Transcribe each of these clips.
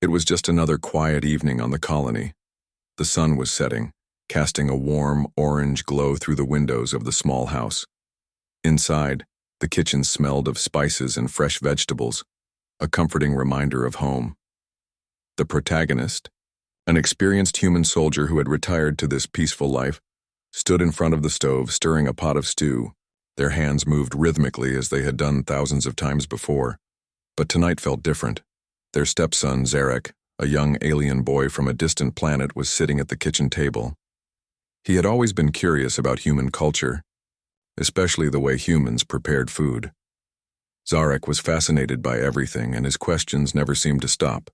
It was just another quiet evening on the colony. The sun was setting, casting a warm, orange glow through the windows of the small house. Inside, the kitchen smelled of spices and fresh vegetables, a comforting reminder of home. The protagonist, an experienced human soldier who had retired to this peaceful life, stood in front of the stove stirring a pot of stew. Their hands moved rhythmically as they had done thousands of times before. But tonight felt different. Their stepson, Zarek, a young alien boy from a distant planet, was sitting at the kitchen table. He had always been curious about human culture, especially the way humans prepared food. Zarek was fascinated by everything, and his questions never seemed to stop.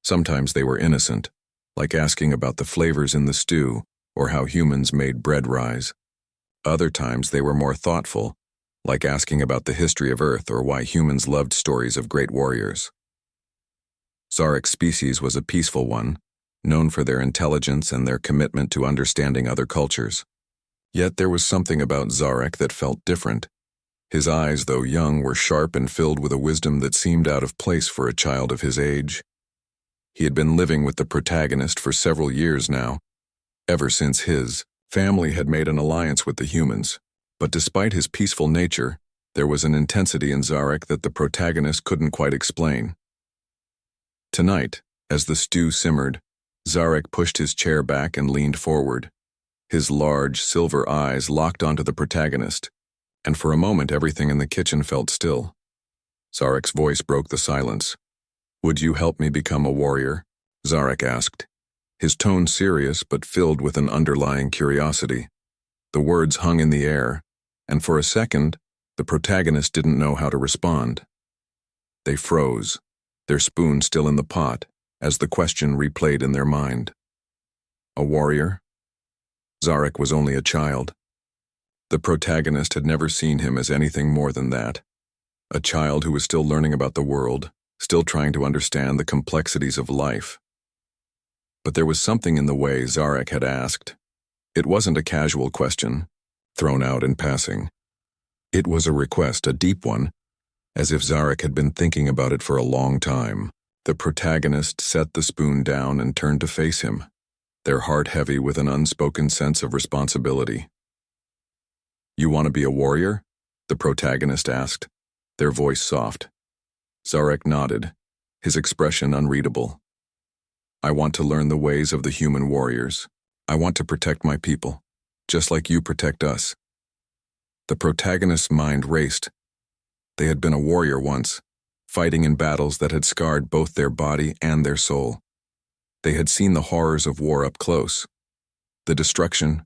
Sometimes they were innocent, like asking about the flavors in the stew or how humans made bread rise. Other times they were more thoughtful, like asking about the history of Earth or why humans loved stories of great warriors. Zarek's species was a peaceful one, known for their intelligence and their commitment to understanding other cultures. Yet there was something about Zarek that felt different. His eyes, though young, were sharp and filled with a wisdom that seemed out of place for a child of his age. He had been living with the protagonist for several years now, ever since his family had made an alliance with the humans. But despite his peaceful nature, there was an intensity in Zarek that the protagonist couldn't quite explain. Tonight, as the stew simmered, Zarek pushed his chair back and leaned forward. His large, silver eyes locked onto the protagonist, and for a moment everything in the kitchen felt still. Zarek's voice broke the silence. "Would you help me become a warrior?" Zarek asked, his tone serious but filled with an underlying curiosity. The words hung in the air, and for a second, the protagonist didn't know how to respond. They froze, their spoon still in the pot, as the question replayed in their mind. A warrior? Zarek was only a child. The protagonist had never seen him as anything more than that. A child who was still learning about the world, still trying to understand the complexities of life. But there was something in the way Zarek had asked. It wasn't a casual question, thrown out in passing. It was a request, a deep one, as if Zarek had been thinking about it for a long time. The protagonist set the spoon down and turned to face him, their heart heavy with an unspoken sense of responsibility. "You want to be a warrior?" the protagonist asked, their voice soft. Zarek nodded, his expression unreadable. "I want to learn the ways of the human warriors. I want to protect my people, just like you protect us." The protagonist's mind raced. They had been a warrior once, fighting in battles that had scarred both their body and their soul. They had seen the horrors of war up close. The destruction,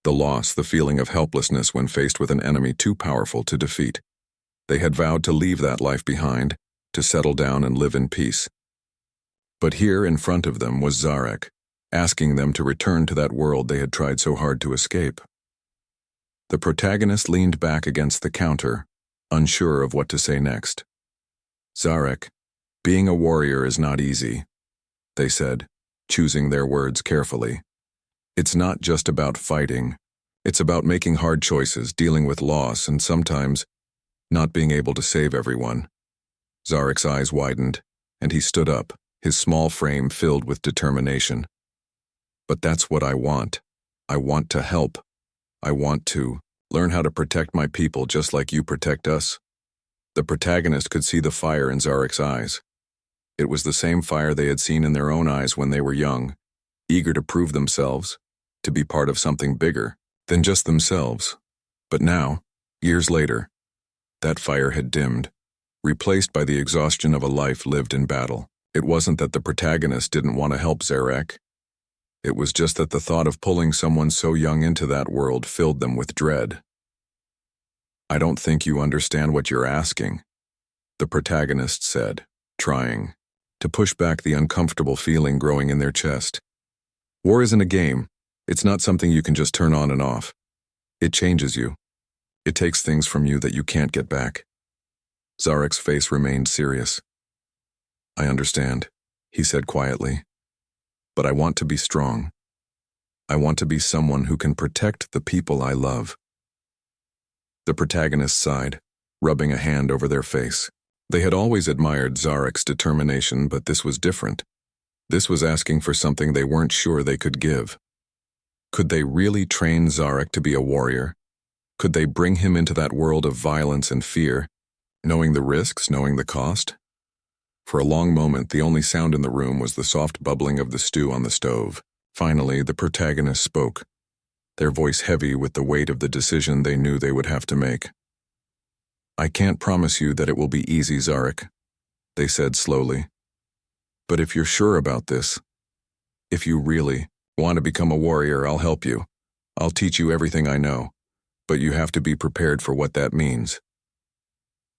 the loss, the feeling of helplessness when faced with an enemy too powerful to defeat. They had vowed to leave that life behind, to settle down and live in peace. But here in front of them was Zarek, asking them to return to that world they had tried so hard to escape. The protagonist leaned back against the counter, unsure of what to say next. "Zarek, being a warrior is not easy," they said, choosing their words carefully. "It's not just about fighting. It's about making hard choices, dealing with loss, and sometimes not being able to save everyone." Zarek's eyes widened, and he stood up, his small frame filled with determination. "But that's what I want. I want to help. I want to learn how to protect my people just like you protect us." The protagonist could see the fire in Zarek's eyes. It was the same fire they had seen in their own eyes when they were young, eager to prove themselves, to be part of something bigger than just themselves. But now, years later, that fire had dimmed, replaced by the exhaustion of a life lived in battle. It wasn't that the protagonist didn't want to help Zarek. It was just that the thought of pulling someone so young into that world filled them with dread. "I don't think you understand what you're asking," the protagonist said, trying to push back the uncomfortable feeling growing in their chest. "War isn't a game. It's not something you can just turn on and off. It changes you. It takes things from you that you can't get back." Zarek's face remained serious. "I understand," he said quietly. "But I want to be strong. I want to be someone who can protect the people I love." The protagonist sighed, rubbing a hand over their face. They had always admired Zarek's determination, but this was different. This was asking for something they weren't sure they could give. Could they really train Zarek to be a warrior? Could they bring him into that world of violence and fear, knowing the risks, knowing the cost? For a long moment, the only sound in the room was the soft bubbling of the stew on the stove. Finally, the protagonist spoke, their voice heavy with the weight of the decision they knew they would have to make. "I can't promise you that it will be easy, Zarek," they said slowly. "But if you're sure about this, if you really want to become a warrior, I'll help you. I'll teach you everything I know, but you have to be prepared for what that means."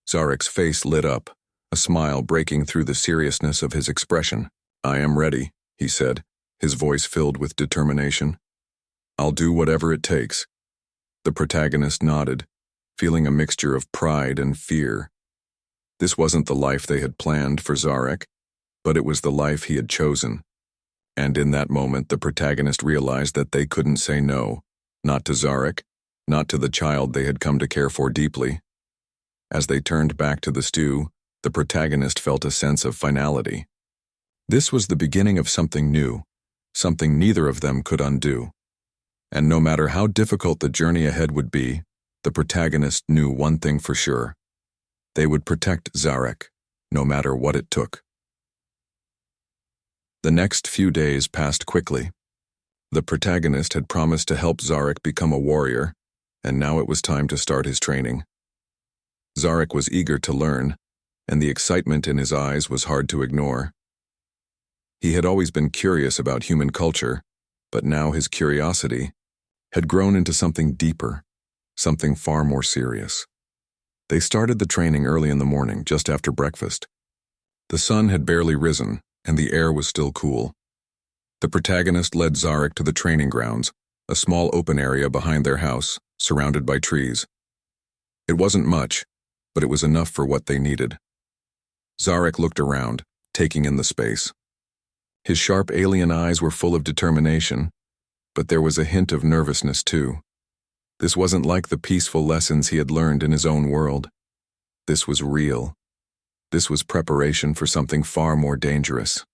Zarek's face lit up, a smile breaking through the seriousness of his expression. "I am ready," he said, his voice filled with determination. "I'll do whatever it takes." The protagonist nodded, feeling a mixture of pride and fear. This wasn't the life they had planned for Zarek, but it was the life he had chosen. And in that moment, the protagonist realized that they couldn't say no, not to Zarek, not to the child they had come to care for deeply. As they turned back to the stew, the protagonist felt a sense of finality. This was the beginning of something new, something neither of them could undo. And no matter how difficult the journey ahead would be, the protagonist knew one thing for sure. They would protect Zarek, no matter what it took. The next few days passed quickly. The protagonist had promised to help Zarek become a warrior, and now it was time to start his training. Zarek was eager to learn, and the excitement in his eyes was hard to ignore. He had always been curious about human culture, but now his curiosity had grown into something deeper, something far more serious. They started the training early in the morning, just after breakfast. The sun had barely risen, and the air was still cool. The protagonist led Zarek to the training grounds, a small open area behind their house, surrounded by trees. It wasn't much, but it was enough for what they needed. Zarek looked around, taking in the space. His sharp alien eyes were full of determination, but there was a hint of nervousness too. This wasn't like the peaceful lessons he had learned in his own world. This was real. This was preparation for something far more dangerous.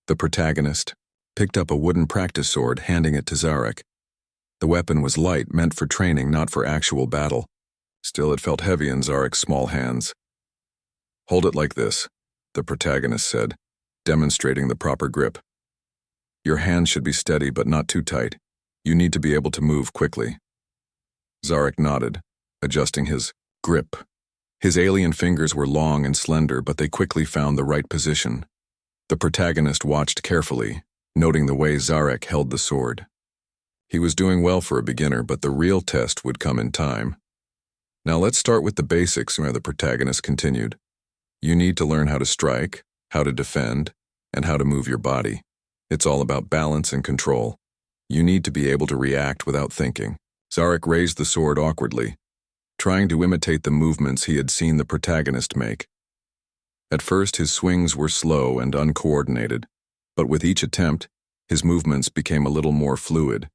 The protagonist picked up a wooden practice sword, handing it to Zarek. The weapon was light, meant for training, not for actual battle. Still, it felt heavy in Zarek's small hands. "Hold it like this," the protagonist said, demonstrating the proper grip. "Your hands should be steady but not too tight. You need to be able to move quickly." Zarek nodded, adjusting his grip. His alien fingers were long and slender, but they quickly found the right position. The protagonist watched carefully, noting the way Zarek held the sword. He was doing well for a beginner, but the real test would come in time. "Now let's start with the basics," the protagonist continued. "You need to learn how to strike, how to defend, and how to move your body. It's all about balance and control. You need to be able to react without thinking." Zarek raised the sword awkwardly, trying to imitate the movements he had seen the protagonist make. At first, his swings were slow and uncoordinated, but with each attempt, his movements became a little more fluid.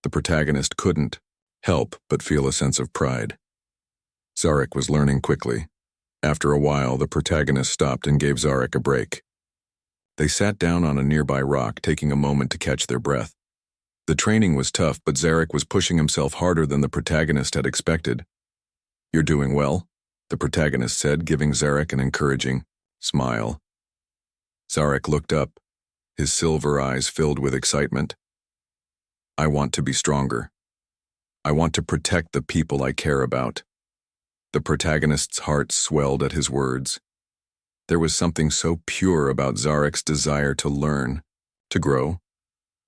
The protagonist couldn't help but feel a sense of pride. Zarek was learning quickly. After a while, the protagonist stopped and gave Zarek a break. They sat down on a nearby rock, taking a moment to catch their breath. The training was tough, but Zarek was pushing himself harder than the protagonist had expected. "You're doing well," the protagonist said, giving Zarek an encouraging smile. Zarek looked up, his silver eyes filled with excitement. "I want to be stronger. I want to protect the people I care about." The protagonist's heart swelled at his words. There was something so pure about Zarek's desire to learn, to grow.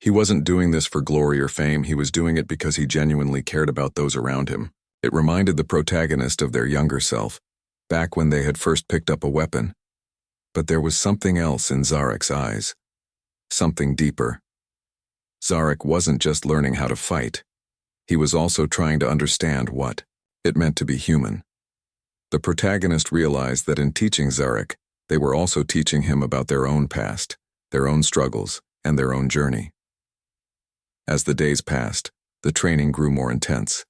He wasn't doing this for glory or fame, he was doing it because he genuinely cared about those around him. It reminded the protagonist of their younger self, back when they had first picked up a weapon. But there was something else in Zarek's eyes, something deeper. Zarek wasn't just learning how to fight. He was also trying to understand what it meant to be human. The protagonist realized that in teaching Zarek, they were also teaching him about their own past, their own struggles, and their own journey. As the days passed, the training grew more intense.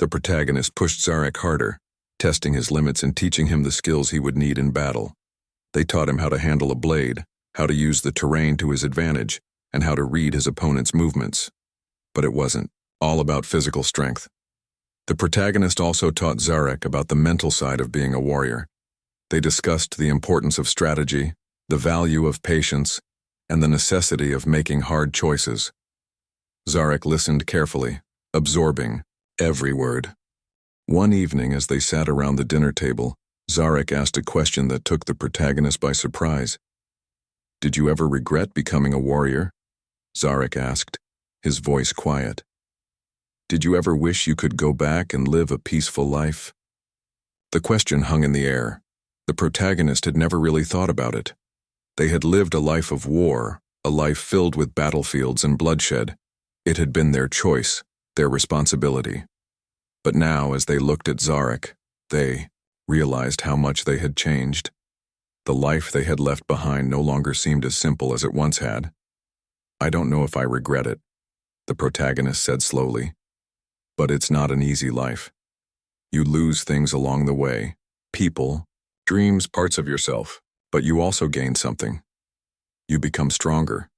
The protagonist pushed Zarek harder, testing his limits and teaching him the skills he would need in battle. They taught him how to handle a blade, how to use the terrain to his advantage, and how to read his opponent's movements. But it wasn't all about physical strength. The protagonist also taught Zarek about the mental side of being a warrior. They discussed the importance of strategy, the value of patience, and the necessity of making hard choices. Zarek listened carefully, absorbing every word. One evening, as they sat around the dinner table, Zarek asked a question that took the protagonist by surprise. "Did you ever regret becoming a warrior?" Zarek asked, his voice quiet. "Did you ever wish you could go back and live a peaceful life?" The question hung in the air. The protagonist had never really thought about it. They had lived a life of war, a life filled with battlefields and bloodshed. It had been their choice, their responsibility. But now, as they looked at Zarek, they realized how much they had changed. The life they had left behind no longer seemed as simple as it once had. "I don't know if I regret it," the protagonist said slowly. "But it's not an easy life. You lose things along the way, people, dreams, parts of yourself, but you also gain something. You become stronger.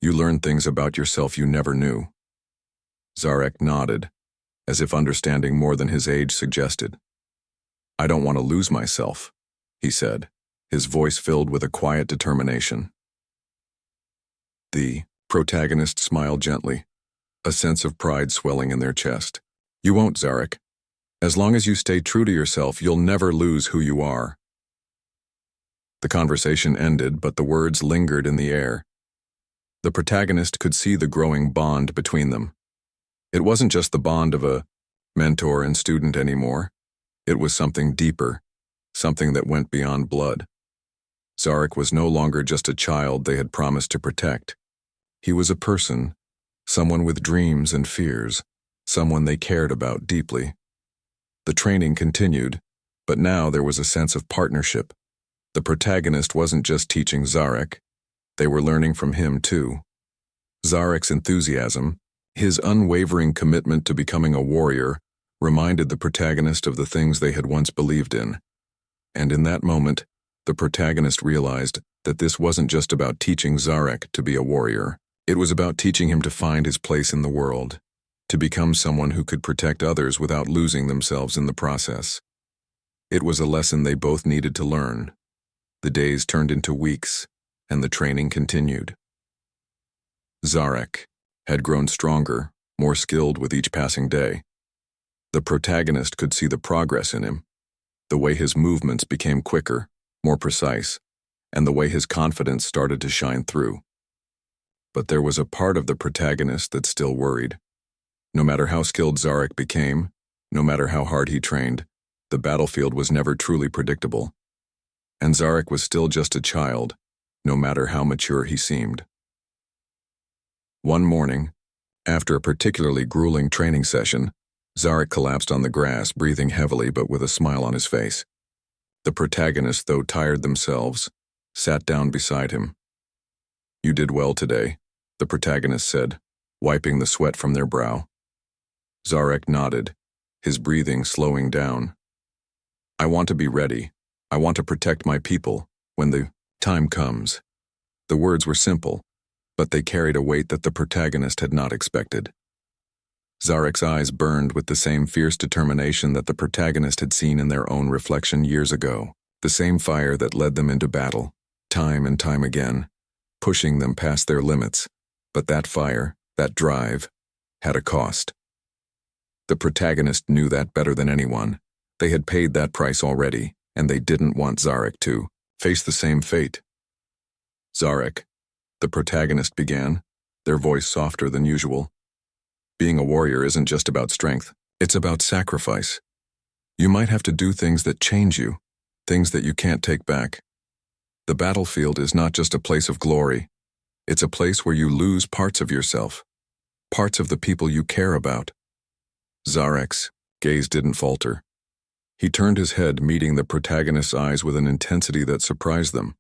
You learn things about yourself you never knew." Zarek nodded, as if understanding more than his age suggested. "I don't want to lose myself," he said, his voice filled with a quiet determination. The protagonist smiled gently, a sense of pride swelling in their chest. "You won't, Zarek. As long as you stay true to yourself, you'll never lose who you are." The conversation ended, but the words lingered in the air. The protagonist could see the growing bond between them. It wasn't just the bond of a mentor and student anymore. It was something deeper, something that went beyond blood. Zarek was no longer just a child they had promised to protect. He was a person, someone with dreams and fears, someone they cared about deeply. The training continued, but now there was a sense of partnership. The protagonist wasn't just teaching Zarek, they were learning from him too. Zarek's enthusiasm, his unwavering commitment to becoming a warrior, reminded the protagonist of the things they had once believed in. And in that moment, the protagonist realized that this wasn't just about teaching Zarek to be a warrior. It was about teaching him to find his place in the world, to become someone who could protect others without losing themselves in the process. It was a lesson they both needed to learn. The days turned into weeks, and the training continued. Zarek had grown stronger, more skilled with each passing day. The protagonist could see the progress in him, the way his movements became quicker, more precise, and the way his confidence started to shine through. But there was a part of the protagonist that still worried. No matter how skilled Zarek became, no matter how hard he trained, the battlefield was never truly predictable. And Zarek was still just a child, no matter how mature he seemed. One morning, after a particularly grueling training session, Zarek collapsed on the grass, breathing heavily but with a smile on his face. The protagonists, though tired themselves, sat down beside him. "You did well today," the protagonist said, wiping the sweat from their brow. Zarek nodded, his breathing slowing down. "I want to be ready. I want to protect my people when the time comes." The words were simple, but they carried a weight that the protagonist had not expected. Zarek's eyes burned with the same fierce determination that the protagonist had seen in their own reflection years ago, the same fire that led them into battle, time and time again, pushing them past their limits. But that fire, that drive, had a cost. The protagonist knew that better than anyone. They had paid that price already, and they didn't want Zarek to face the same fate. "Zarek," the protagonist began, their voice softer than usual. "Being a warrior isn't just about strength, it's about sacrifice. You might have to do things that change you, things that you can't take back. The battlefield is not just a place of glory, it's a place where you lose parts of yourself, parts of the people you care about." Zarek's gaze didn't falter. He turned his head, meeting the protagonist's eyes with an intensity that surprised them.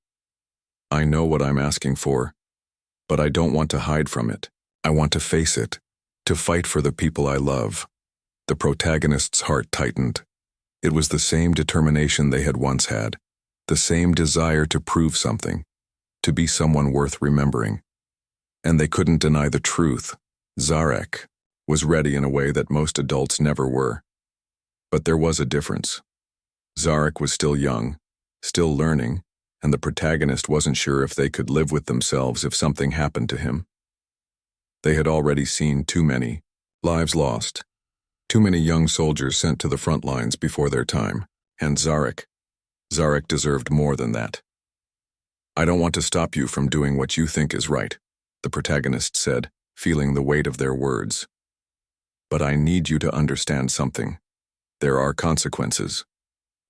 "I know what I'm asking for, but I don't want to hide from it. I want to face it, to fight for the people I love." The protagonist's heart tightened. It was the same determination they had once had, the same desire to prove something, to be someone worth remembering. And they couldn't deny the truth. Zarek was ready in a way that most adults never were. But there was a difference. Zarek was still young, still learning, and the protagonist wasn't sure if they could live with themselves if something happened to him. They had already seen too many lives lost, too many young soldiers sent to the front lines before their time, and Zarek deserved more than that. "I don't want to stop you from doing what you think is right," the protagonist said, feeling the weight of their words. "But I need you to understand something. There are consequences.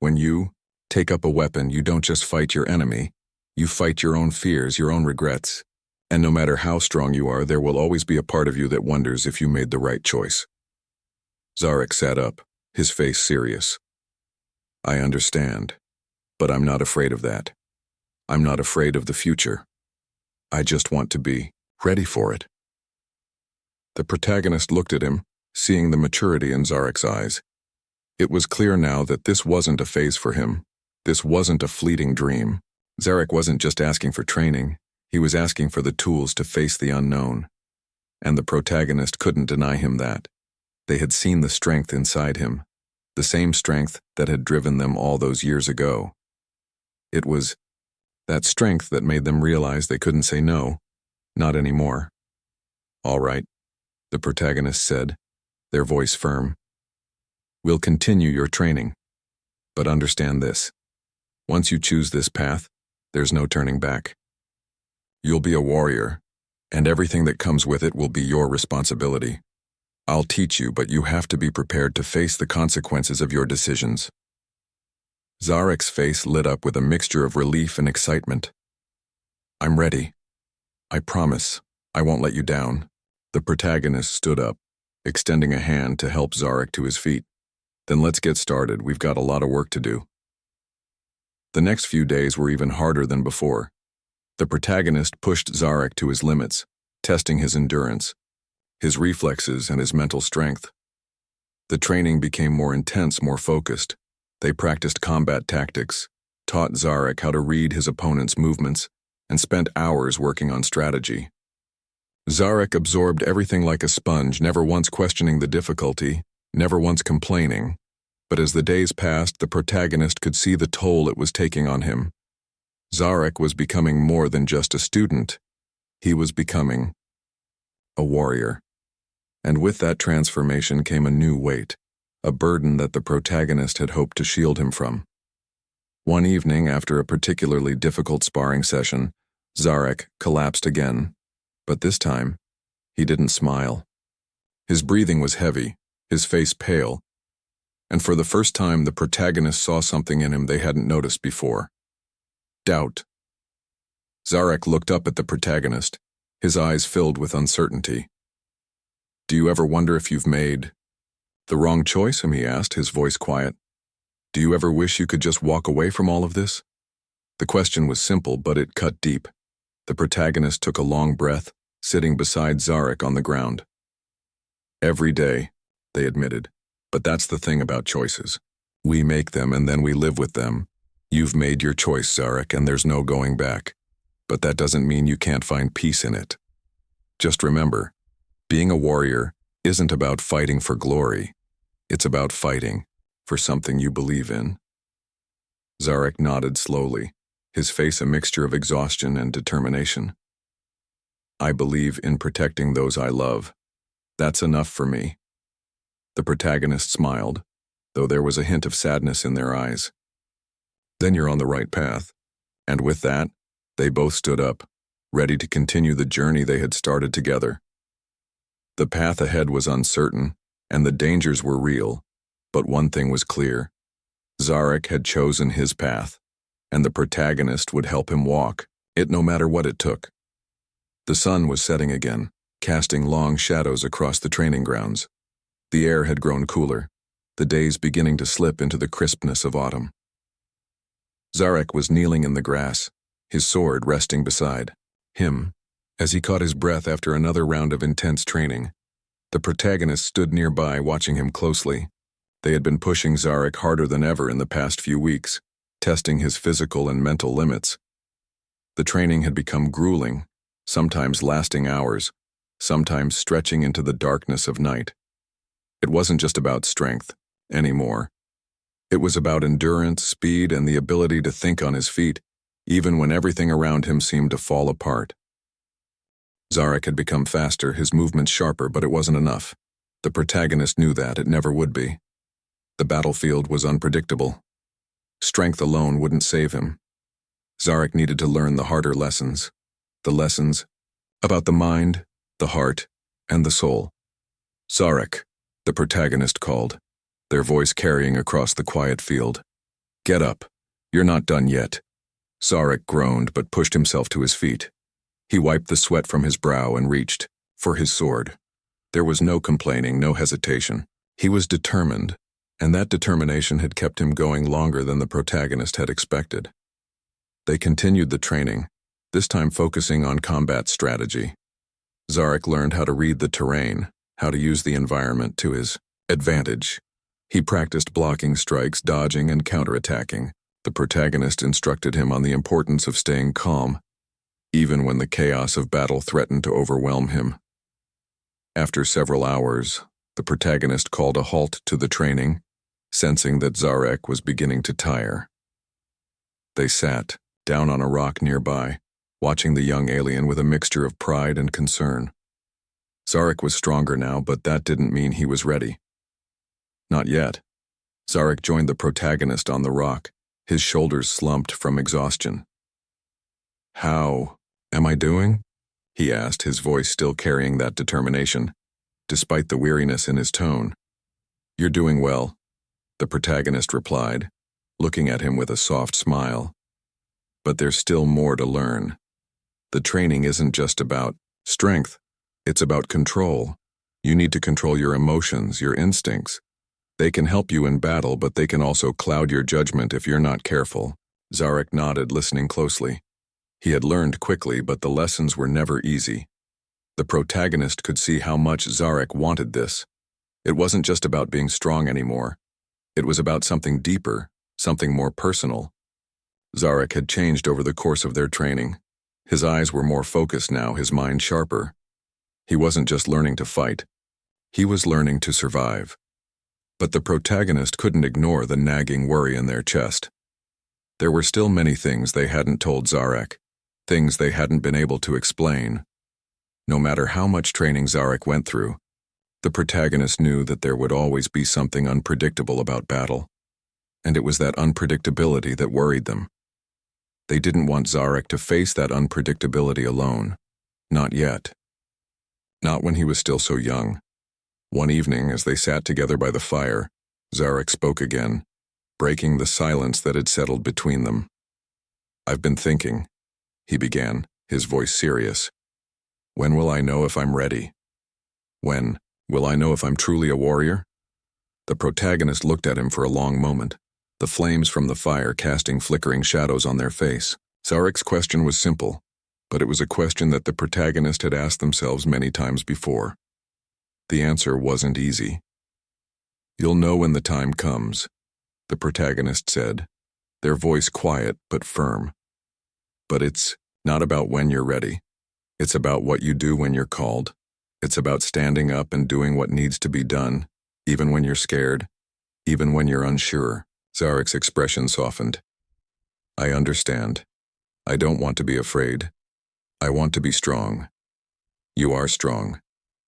When you take up a weapon, you don't just fight your enemy, you fight your own fears, your own regrets. And no matter how strong you are, there will always be a part of you that wonders if you made the right choice." Zarek sat up, his face serious. "I understand, but I'm not afraid of that. I'm not afraid of the future. I just want to be ready for it." The protagonist looked at him, seeing the maturity in Zarek's eyes. It was clear now that this wasn't a phase for him. This wasn't a fleeting dream. Zarek wasn't just asking for training. He was asking for the tools to face the unknown. And the protagonist couldn't deny him that. They had seen the strength inside him, the same strength that had driven them all those years ago. It was that strength that made them realize they couldn't say no, not anymore. "All right," the protagonist said, their voice firm. "We'll continue your training. But understand this. Once you choose this path, there's no turning back. You'll be a warrior, and everything that comes with it will be your responsibility. I'll teach you, but you have to be prepared to face the consequences of your decisions." Zarek's face lit up with a mixture of relief and excitement. "I'm ready. I promise I won't let you down." The protagonist stood up, extending a hand to help Zarek to his feet. "Then let's get started. We've got a lot of work to do." The next few days were even harder than before. The protagonist pushed Zarek to his limits, testing his endurance, his reflexes, and his mental strength. The training became more intense, more focused. They practiced combat tactics, taught Zarek how to read his opponent's movements, and spent hours working on strategy. Zarek absorbed everything like a sponge, never once questioning the difficulty, never once complaining. But as the days passed, the protagonist could see the toll it was taking on him. Zarek was becoming more than just a student. He was becoming a warrior. And with that transformation came a new weight, a burden that the protagonist had hoped to shield him from. One evening, after a particularly difficult sparring session, Zarek collapsed again. But this time, he didn't smile. His breathing was heavy, his face pale, and for the first time the protagonist saw something in him they hadn't noticed before. Doubt. Zarek looked up at the protagonist, his eyes filled with uncertainty. "Do you ever wonder if you've made the wrong choice?" he asked, his voice quiet. "Do you ever wish you could just walk away from all of this?" The question was simple, but it cut deep. The protagonist took a long breath, sitting beside Zarek on the ground. "Every day," they admitted. "But that's the thing about choices. We make them and then we live with them. You've made your choice, Zarek, and there's no going back. But that doesn't mean you can't find peace in it. Just remember, being a warrior isn't about fighting for glory. It's about fighting for something you believe in." Zarek nodded slowly, his face a mixture of exhaustion and determination. "I believe in protecting those I love. That's enough for me." The protagonist smiled, though there was a hint of sadness in their eyes. "Then you're on the right path." And with that, they both stood up, ready to continue the journey they had started together. The path ahead was uncertain, and the dangers were real, but one thing was clear. Zarek had chosen his path, and the protagonist would help him walk it no matter what it took. The sun was setting again, casting long shadows across the training grounds. The air had grown cooler, the days beginning to slip into the crispness of autumn. Zarek was kneeling in the grass, his sword resting beside him. As he caught his breath after another round of intense training, the protagonist stood nearby watching him closely. They had been pushing Zarek harder than ever in the past few weeks, testing his physical and mental limits. The training had become grueling, sometimes lasting hours, sometimes stretching into the darkness of night. It wasn't just about strength anymore. It was about endurance, speed, and the ability to think on his feet, even when everything around him seemed to fall apart. Zarek had become faster, his movements sharper, but it wasn't enough. The protagonist knew that it never would be. The battlefield was unpredictable. Strength alone wouldn't save him. Zarek needed to learn the harder lessons. The lessons about the mind, the heart, and the soul. Zarek, the protagonist called, their voice carrying across the quiet field. Get up. You're not done yet. Zarek groaned but pushed himself to his feet. He wiped the sweat from his brow and reached for his sword. There was no complaining, no hesitation. He was determined, and that determination had kept him going longer than the protagonist had expected. They continued the training, this time focusing on combat strategy. Zarek learned how to read the terrain, how to use the environment to his advantage. He practiced blocking strikes, dodging, and counterattacking. The protagonist instructed him on the importance of staying calm, even when the chaos of battle threatened to overwhelm him. After several hours, the protagonist called a halt to the training, sensing that Zarek was beginning to tire. They sat down on a rock nearby, watching the young alien with a mixture of pride and concern. Zarek was stronger now, but that didn't mean he was ready. Not yet. Zarek joined the protagonist on the rock, his shoulders slumped from exhaustion. How am I doing? He asked, his voice still carrying that determination, despite the weariness in his tone. You're doing well, the protagonist replied, looking at him with a soft smile. But there's still more to learn. The training isn't just about strength, it's about control. You need to control your emotions, your instincts. They can help you in battle, but they can also cloud your judgment if you're not careful. Zarek nodded, listening closely. He had learned quickly, but the lessons were never easy. The protagonist could see how much Zarek wanted this. It wasn't just about being strong anymore. It was about something deeper, something more personal. Zarek had changed over the course of their training. His eyes were more focused now, his mind sharper. He wasn't just learning to fight. He was learning to survive. But the protagonist couldn't ignore the nagging worry in their chest. There were still many things they hadn't told Zarek, things they hadn't been able to explain. No matter how much training Zarek went through, the protagonist knew that there would always be something unpredictable about battle, and it was that unpredictability that worried them. They didn't want Zarek to face that unpredictability alone. Not yet. Not when he was still so young. One evening, as they sat together by the fire, Zarek spoke again, breaking the silence that had settled between them. I've been thinking, he began, his voice serious. When will I know if I'm ready? When will I know if I'm truly a warrior? The protagonist looked at him for a long moment, the flames from the fire casting flickering shadows on their face. Zarek's question was simple, but it was a question that the protagonist had asked themselves many times before. The answer wasn't easy. You'll know when the time comes, the protagonist said, their voice quiet but firm. But it's not about when you're ready. It's about what you do when you're called. It's about standing up and doing what needs to be done, even when you're scared, even when you're unsure. Zarek's expression softened. I understand. I don't want to be afraid. I want to be strong. You are strong,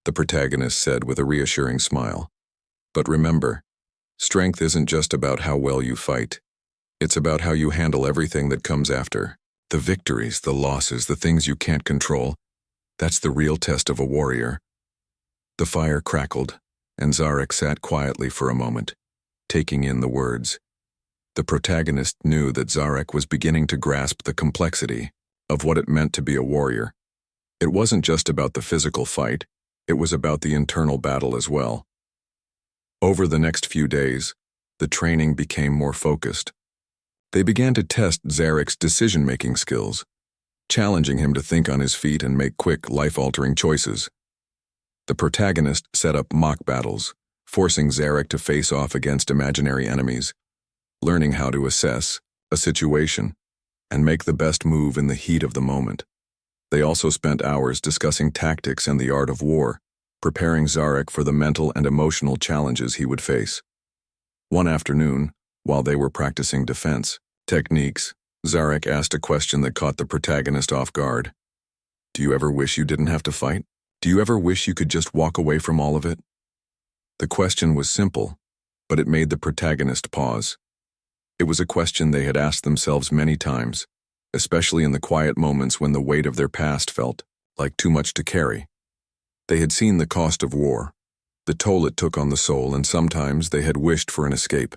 the protagonist said with a reassuring smile. But remember, strength isn't just about how well you fight. It's about how you handle everything that comes after. The victories, the losses, the things you can't control. That's the real test of a warrior. The fire crackled, and Zarek sat quietly for a moment, taking in the words. The protagonist knew that Zarek was beginning to grasp the complexity of what it meant to be a warrior. It wasn't just about the physical fight, it was about the internal battle as well. Over the next few days, the training became more focused. They began to test Zarek's decision-making skills, challenging him to think on his feet and make quick, life-altering choices. The protagonist set up mock battles, forcing Zarek to face off against imaginary enemies, learning how to assess a situation and make the best move in the heat of the moment. They also spent hours discussing tactics and the art of war, preparing Zarek for the mental and emotional challenges he would face. One afternoon, while they were practicing defense techniques, Zarek asked a question that caught the protagonist off guard. Do you ever wish you didn't have to fight? Do you ever wish you could just walk away from all of it? The question was simple, but it made the protagonist pause. It was a question they had asked themselves many times, especially in the quiet moments when the weight of their past felt like too much to carry. They had seen the cost of war, the toll it took on the soul, and sometimes they had wished for an escape.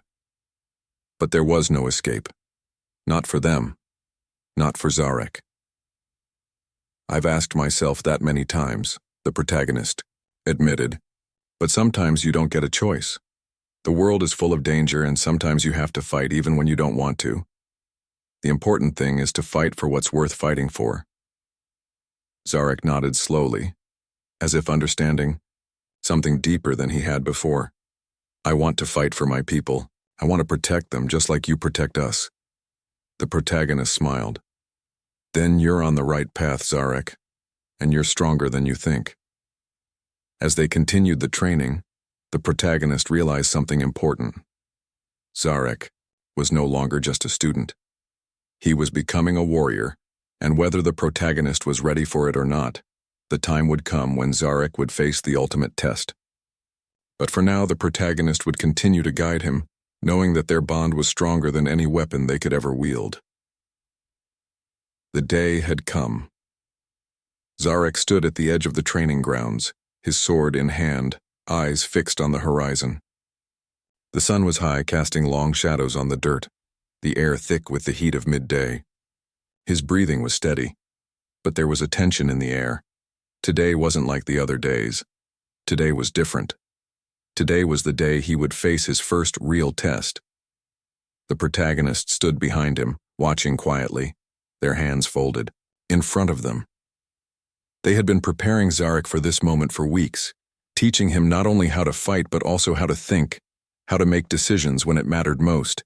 But there was no escape. Not for them. Not for Zarek. I've asked myself that many times, the protagonist admitted, but sometimes you don't get a choice. The world is full of danger, and sometimes you have to fight even when you don't want to. The important thing is to fight for what's worth fighting for. Zarek nodded slowly, as if understanding something deeper than he had before. I want to fight for my people. I want to protect them just like you protect us. The protagonist smiled. Then you're on the right path, Zarek, and you're stronger than you think. As they continued the training, the protagonist realized something important. Zarek was no longer just a student. He was becoming a warrior, and whether the protagonist was ready for it or not, the time would come when Zarek would face the ultimate test. But for now, the protagonist would continue to guide him, knowing that their bond was stronger than any weapon they could ever wield. The day had come. Zarek stood at the edge of the training grounds, his sword in hand, eyes fixed on the horizon. The sun was high, casting long shadows on the dirt, the air thick with the heat of midday. His breathing was steady, but there was a tension in the air. Today wasn't like the other days. Today was different. Today was the day he would face his first real test. The protagonist stood behind him, watching quietly, their hands folded, in front of them. They had been preparing Zarek for this moment for weeks, teaching him not only how to fight but also how to think, how to make decisions when it mattered most.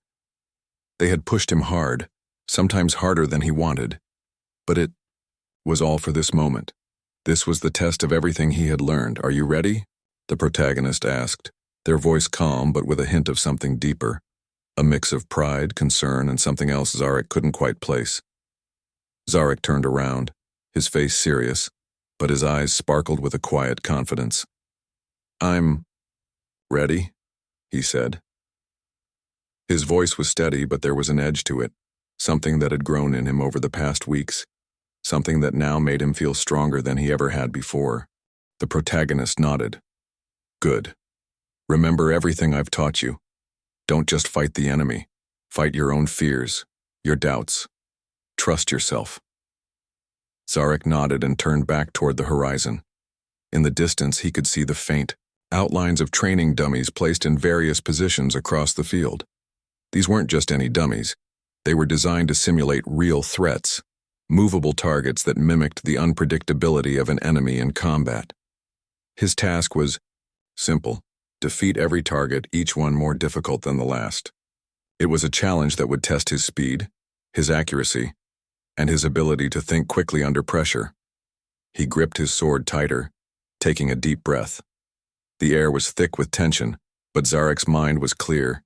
They had pushed him hard, sometimes harder than he wanted, but it was all for this moment. This was the test of everything he had learned. Are you ready? The protagonist asked, their voice calm but with a hint of something deeper, a mix of pride, concern, and something else Zarek couldn't quite place. Zarek turned around, his face serious, but his eyes sparkled with a quiet confidence. I'm ready, he said. His voice was steady, but there was an edge to it, something that had grown in him over the past weeks, something that now made him feel stronger than he ever had before. The protagonist nodded. Good. Remember everything I've taught you. Don't just fight the enemy. Fight your own fears, your doubts. Trust yourself. Zarek nodded and turned back toward the horizon. In the distance, he could see the faint outlines of training dummies placed in various positions across the field. These weren't just any dummies. They were designed to simulate real threats, movable targets that mimicked the unpredictability of an enemy in combat. His task was simple: defeat every target, each one more difficult than the last. It was a challenge that would test his speed, his accuracy, and his ability to think quickly under pressure. He gripped his sword tighter, taking a deep breath. The air was thick with tension, but Zarek's mind was clear.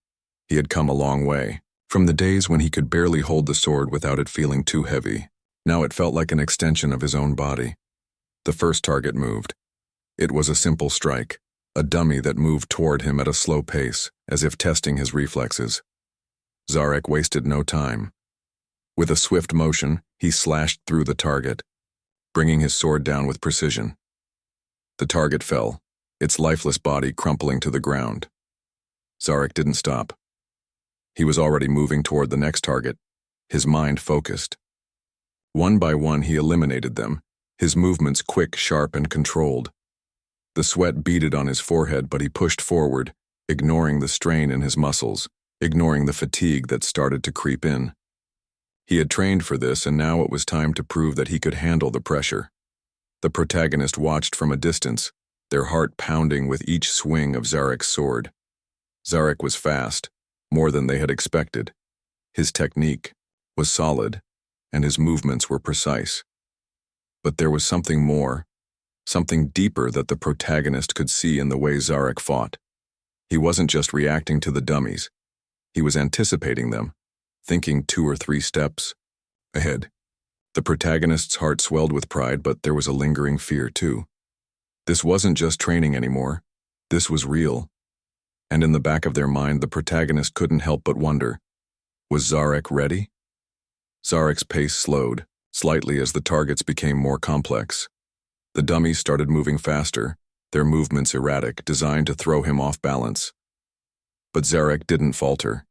He had come a long way. From the days when he could barely hold the sword without it feeling too heavy, now it felt like an extension of his own body. The first target moved. It was a simple strike, a dummy that moved toward him at a slow pace, as if testing his reflexes. Zarek wasted no time. With a swift motion, he slashed through the target, bringing his sword down with precision. The target fell, its lifeless body crumpling to the ground. Zarek didn't stop. He was already moving toward the next target, his mind focused. One by one, he eliminated them, his movements quick, sharp, and controlled. The sweat beaded on his forehead, but he pushed forward, ignoring the strain in his muscles, ignoring the fatigue that started to creep in. He had trained for this, and now it was time to prove that he could handle the pressure. The protagonist watched from a distance, their heart pounding with each swing of Zarek's sword. Zarek was fast, more than they had expected. His technique was solid, and his movements were precise. But there was something more, something deeper that the protagonist could see in the way Zarek fought. He wasn't just reacting to the dummies. He was anticipating them, thinking 2 or 3 steps ahead. The protagonist's heart swelled with pride, but there was a lingering fear too. This wasn't just training anymore. This was real. And in the back of their mind, the protagonist couldn't help but wonder, was Zarek ready? Zarek's pace slowed, slightly as the targets became more complex. The dummies started moving faster, their movements erratic, designed to throw him off balance. But Zarek didn't falter.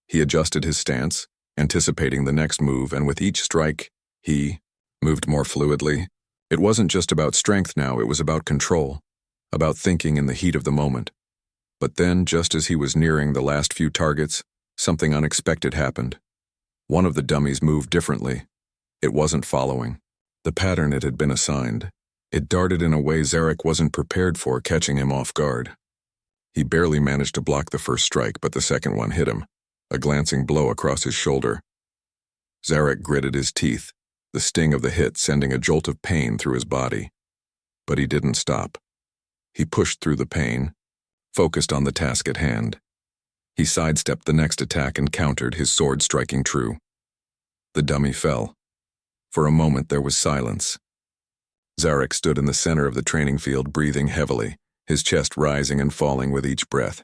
He adjusted his stance, anticipating the next move, and with each strike, he moved more fluidly. It wasn't just about strength now, it was about control, about thinking in the heat of the moment. But then, just as he was nearing the last few targets, something unexpected happened. One of the dummies moved differently. It wasn't following the pattern it had been assigned. It darted in a way Zarek wasn't prepared for, catching him off guard. He barely managed to block the first strike, but the second one hit him, a glancing blow across his shoulder. Zarek gritted his teeth, the sting of the hit sending a jolt of pain through his body. But he didn't stop. He pushed through the pain, focused on the task at hand. He sidestepped the next attack and countered, his sword striking true. The dummy fell. For a moment there was silence. Zarek stood in the center of the training field, breathing heavily, his chest rising and falling with each breath.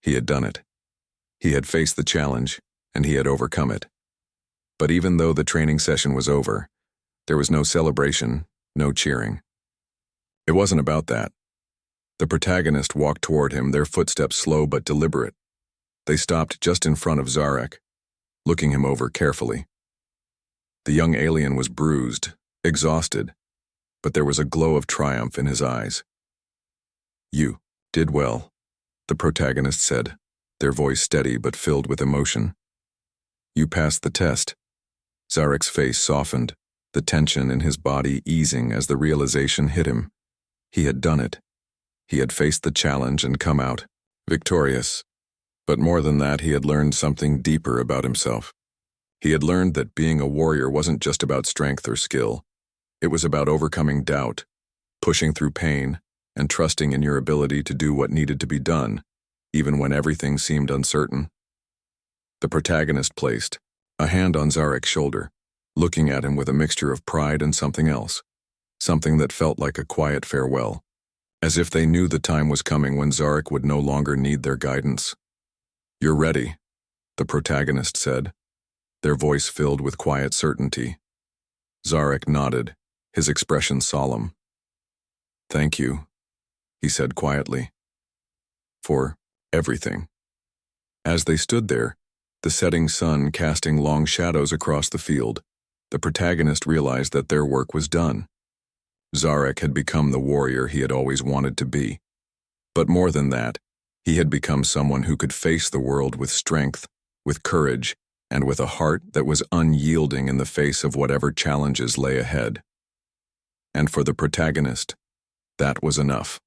He had done it. He had faced the challenge, and he had overcome it. But even though the training session was over, there was no celebration, no cheering. It wasn't about that. The protagonist walked toward him, their footsteps slow but deliberate. They stopped just in front of Zarek, looking him over carefully. The young alien was bruised, exhausted, but there was a glow of triumph in his eyes. "You did well," the protagonist said, their voice steady but filled with emotion. "You passed the test." Zarek's face softened, the tension in his body easing as the realization hit him. He had done it. He had faced the challenge and come out victorious. But more than that, he had learned something deeper about himself. He had learned that being a warrior wasn't just about strength or skill. It was about overcoming doubt, pushing through pain, and trusting in your ability to do what needed to be done, even when everything seemed uncertain. The protagonist placed a hand on Zarek's shoulder, looking at him with a mixture of pride and something else, something that felt like a quiet farewell, as if they knew the time was coming when Zarek would no longer need their guidance. "You're ready," the protagonist said, their voice filled with quiet certainty. Zarek nodded, his expression solemn. "Thank you," he said quietly, "for everything." As they stood there, the setting sun casting long shadows across the field, the protagonist realized that their work was done. Zarek had become the warrior he had always wanted to be. But more than that, he had become someone who could face the world with strength, with courage, and with a heart that was unyielding in the face of whatever challenges lay ahead. And for the protagonist, that was enough.